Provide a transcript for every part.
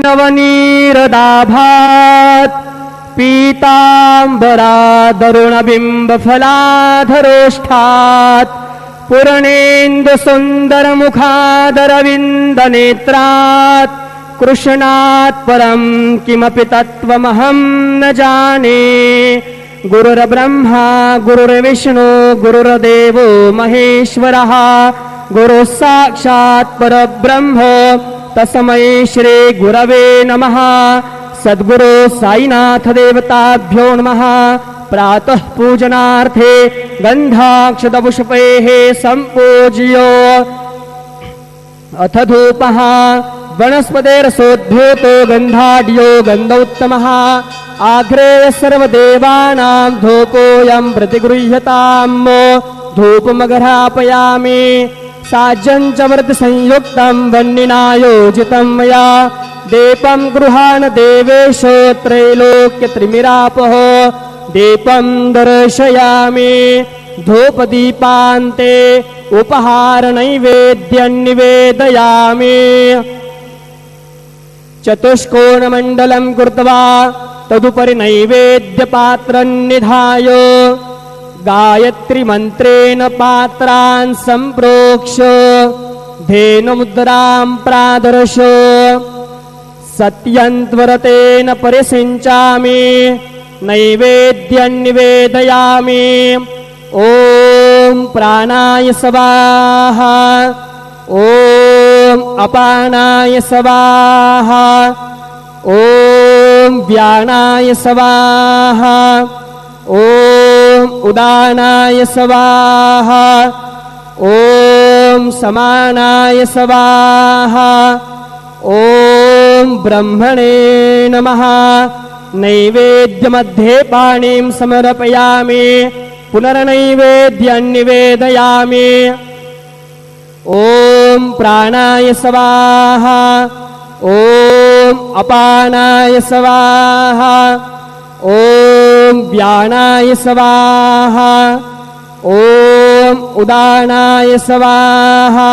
नवनीरदाभात् पीताम्बरादरुणबिम्बफलाधरोष्ठात् पूर्णेन्दुसुन्दरमुखादरविन्दनेत्रात् कृष्णात् परं किमपि तत्त्वमहं न जाने। गुरुर्ब्रह्मा गुरुर्विष्णु गुरुर्देवो महेश्वरः गुरुः साक्षात् परब्रह्म तस्मै श्री गुरवे नमः। सद्गुरु साईनाथ देवताभ्यो नमः। प्रातः पूजनार्थे गन्धाक्षतपुष्पैः सम्पूज्यो अथ धूपः वनस्पतेरसोद्भूतो गन्धाढ्यो गन्धोत्तमः। आघ्रेय सर्वदेवानां धूपोऽयं प्रतिगृह्यताम्। धूपमघरापयामि साज्यं च व्रतसंयुक्तं वह्निना योजितं मया। दीपं गृहाण देवेशो त्रैलोक्यत्रिमिरापः। दीपं दर्शयामि धूपदीपान्ते उपहारनैवेद्यं निवेदयामि। चतुष्कोणमण्डलं कृत्वा तदुपरि नैवेद्यपात्रं निधाय गायत्रीमन्त्रेण पात्रान् सम्प्रोक्ष्य धेनुमुद्रां प्रादर्श सत्यन्त्वरतेन परिसिञ्चामि नैवेद्यं निवेदयामि। ॐ प्राणाय स्वाहा ॐ अपानाय स्वाहा ॐ व्यानाय स्वाहा ॐ उदानाय स्वाहा ॐ समानाय स्वाहा ॐ ब्रह्मणे नमः। नैवेद्यमध्ये पाणिं समर्पयामि पुनर्नैवेद्यं निवेदयामि। ॐ प्राणाय स्वाहा ॐ अपानाय स्वाहा ॐ व्यानाय स्वाहा ॐ उदानाय स्वाहा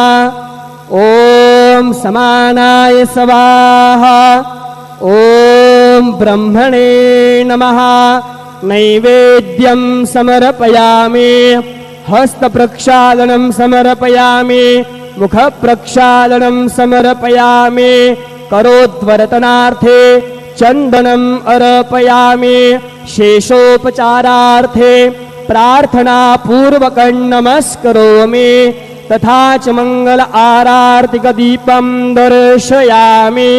ॐ समानाय स्वाहा ॐ ब्रह्मणे नमः। नैवेद्यं समर्पयामि हस्तप्रक्षालनं समर्पयामि मुखप्रक्षालनं समर्पयामि करोद्वर्तनार्थे चन्दनम् अर्पयामि। शेषोपचारार्थे प्रार्थनापूर्वकं नमस्करोमि तथा च मङ्गल आरार्तिकदीपं दर्शयामि।